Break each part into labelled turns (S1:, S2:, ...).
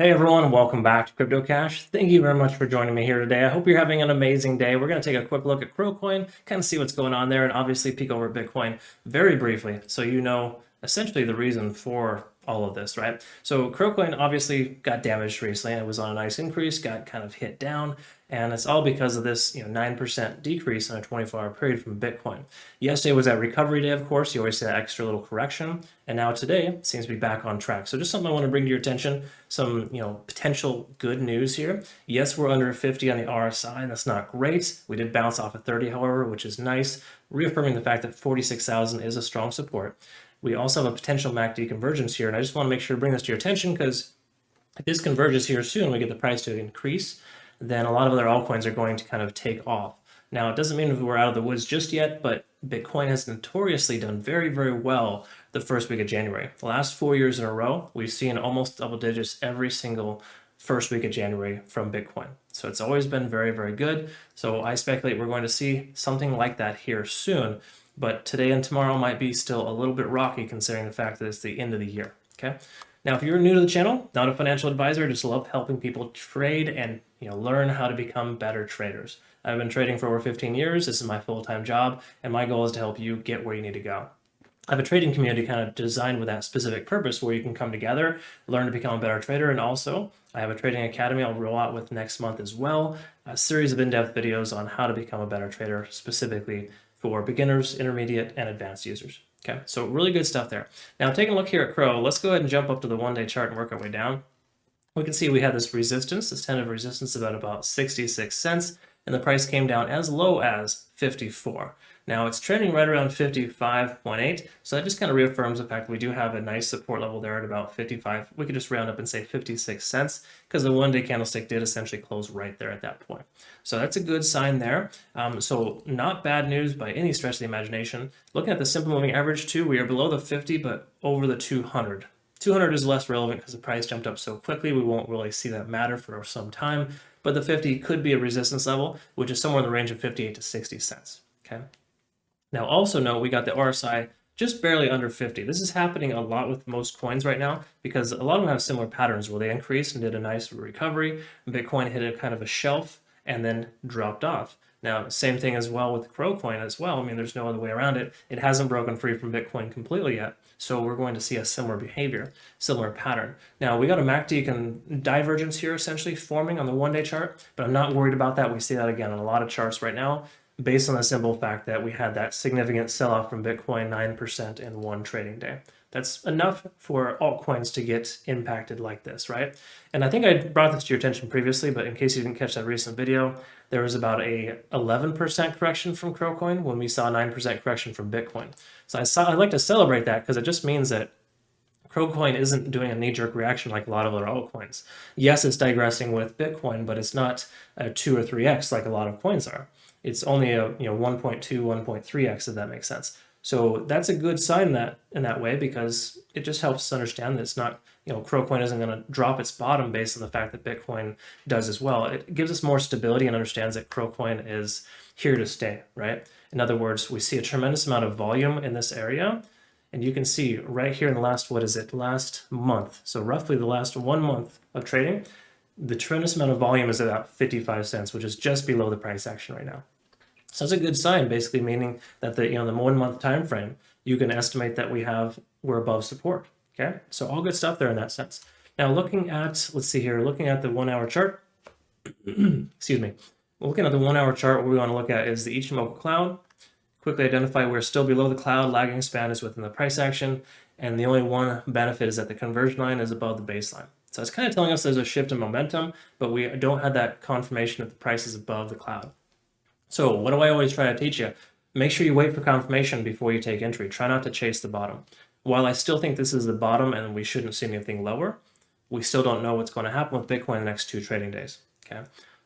S1: Hey everyone, welcome back to CryptoCache. Thank you very much for joining me here today. I hope you're having an amazing day. We're going to take a quick look at KuCoin, kind of see what's going on there, and obviously peek over Bitcoin very briefly so you know essentially the reason for all of this, right? So KuCoin obviously got damaged recently. It was on a nice increase, got kind of hit down, and it's all because of this 9% decrease in a 24-hour period from Bitcoin. Yesterday was that recovery day, of course. You always see that extra little correction, and now today seems to be back on track. So just something I want to bring to your attention, some potential good news here. Yes, we're under 50 on the RSI, and that's not great. We did bounce off of 30, however, which is nice, reaffirming the fact that 46,000 is a strong support. We also have a potential MACD convergence here, and I just want to make sure to bring this to your attention because if this converges here soon, we get the price to increase, then a lot of other altcoins are going to kind of take off. Now, it doesn't mean we're out of the woods just yet, but Bitcoin has notoriously done very, very well the first week of January. The last 4 years in a row, we've seen almost double digits every single first week of January from Bitcoin. So it's always been very, very good. So I speculate we're going to see something like that here soon. But today and tomorrow might be still a little bit rocky considering the fact that it's the end of the year, okay? Now, if you're new to the channel, not a financial advisor, just love helping people trade and learn how to become better traders. I've been trading for over 15 years. This is my full-time job, and my goal is to help you get where you need to go. I have a trading community kind of designed with that specific purpose where you can come together, learn to become a better trader, and also I have a trading academy I'll roll out with next month as well, a series of in-depth videos on how to become a better trader specifically for beginners, intermediate, and advanced users. Okay, so really good stuff there. Now, taking a look here at Crow, let's go ahead and jump up to the one-day chart and work our way down. We can see we have this resistance, this tentative resistance about 66 cents, and the price came down as low as 54. Now it's trending right around 55.8, so that just kind of reaffirms the fact that we do have a nice support level there at about 55. We could just round up and say 56 cents because the one-day candlestick did essentially close right there at that point. So that's a good sign there. So not bad news by any stretch of the imagination. Looking at the simple moving average too, we are below the 50 but over the 200. 200 is less relevant because the price jumped up so quickly. We won't really see that matter for some time, but the 50 could be a resistance level, which is somewhere in the range of 58 to 60 cents. Okay. Now, also note we got the RSI just barely under 50. This is happening a lot with most coins right now because a lot of them have similar patterns where they increased and did a nice recovery. Bitcoin hit a kind of a shelf and then dropped off. Now, same thing as well with KuCoin as well. I mean, there's no other way around it. It hasn't broken free from Bitcoin completely yet. So we're going to see a similar behavior, similar pattern. Now, we got a MACD divergence here essentially forming on the one-day chart, but I'm not worried about that. We see that again on a lot of charts right now, based on the simple fact that we had that significant sell-off from Bitcoin, 9% in one trading day. That's enough for altcoins to get impacted like this, right? And I think I brought this to your attention previously, but in case you didn't catch that recent video, there was about a 11% correction from KuCoin when we saw a 9% correction from Bitcoin. So I'd like to celebrate that because it just means that KuCoin isn't doing a knee-jerk reaction like a lot of other altcoins. Yes, it's digressing with Bitcoin, but it's not a 2 or 3x like a lot of coins are. It's only a 1.2, 1.3x, if that makes sense. So that's a good sign in that way because it just helps us understand that it's not, KuCoin isn't going to drop its bottom based on the fact that Bitcoin does as well. It gives us more stability and understands that KuCoin is here to stay, right? In other words, we see a tremendous amount of volume in this area. And you can see right here in the last, last month. So roughly the last 1 month of trading, the tremendous amount of volume is about 55 cents, which is just below the price action right now. So that's a good sign, basically meaning that the 1 month time frame, you can estimate that we're above support. Okay, so all good stuff there in that sense. Now looking at, looking at the 1 hour chart, excuse me, looking at the 1 hour chart, what we want to look at is the Ichimoku cloud. Quickly identify we're still below the cloud, lagging span is within the price action, and the only one benefit is that the conversion line is above the baseline. So it's kind of telling us there's a shift in momentum, but we don't have that confirmation that the price is above the cloud. So what do I always try to teach you? Make sure you wait for confirmation before you take entry. Try not to chase the bottom. While I still think this is the bottom and we shouldn't see anything lower, we still don't know what's going to happen with Bitcoin the next 2 trading days. Okay.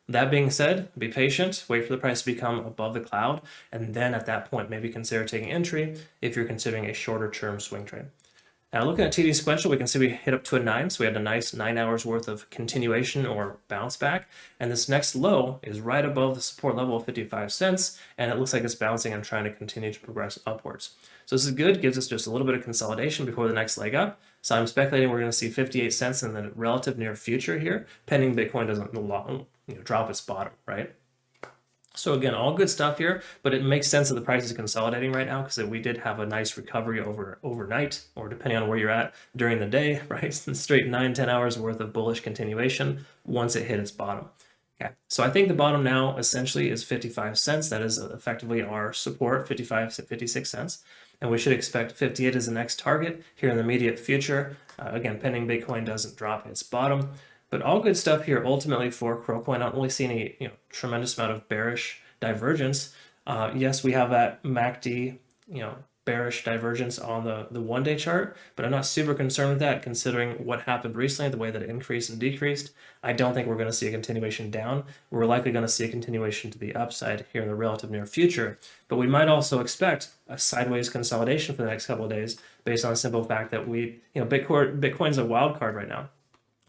S1: That being said, be patient, wait for the price to become above the cloud, and then at that point, maybe consider taking entry if you're considering a shorter term swing trade. Now looking at TD sequential, we can see we hit up to a 9, so we had a nice 9 hours worth of continuation or bounce back, and this next low is right above the support level of 55 cents, and it looks like it's bouncing and trying to continue to progress upwards. So this is good, gives us just a little bit of consolidation before the next leg up. So I'm speculating we're going to see 58 cents in the relative near future here, pending Bitcoin doesn't drop its bottom, right? So again, all good stuff here, but it makes sense that the price is consolidating right now because we did have a nice recovery overnight, or depending on where you're at during the day, right? Straight 9-10 hours worth of bullish continuation once it hit its bottom. Okay, so I think the bottom now essentially is 55 cents. That is effectively our support, 55 to 56 cents. And we should expect 58 as the next target here in the immediate future. Again, pending Bitcoin doesn't drop its bottom. But all good stuff here ultimately for KuCoin. I don't really see any tremendous amount of bearish divergence. Yes, we have that MACD bearish divergence on the one-day chart, but I'm not super concerned with that considering what happened recently, the way that it increased and decreased. I don't think we're going to see a continuation down. We're likely going to see a continuation to the upside here in the relative near future, but we might also expect a sideways consolidation for the next couple of days based on the simple fact that Bitcoin's a wild card right now.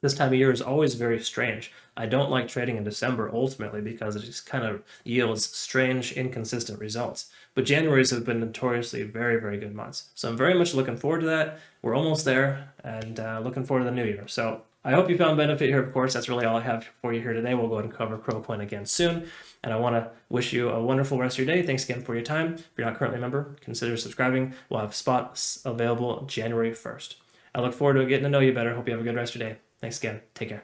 S1: This time of year is always very strange. I don't like trading in December ultimately because it just kind of yields strange, inconsistent results. But January's have been notoriously very, very good months. So I'm very much looking forward to that. We're almost there and looking forward to the new year. So I hope you found benefit here. Of course, that's really all I have for you here today. We'll go ahead and cover KuCoin again soon. And I want to wish you a wonderful rest of your day. Thanks again for your time. If you're not currently a member, consider subscribing. We'll have spots available January 1st. I look forward to getting to know you better. Hope you have a good rest of your day. Thanks again. Take care.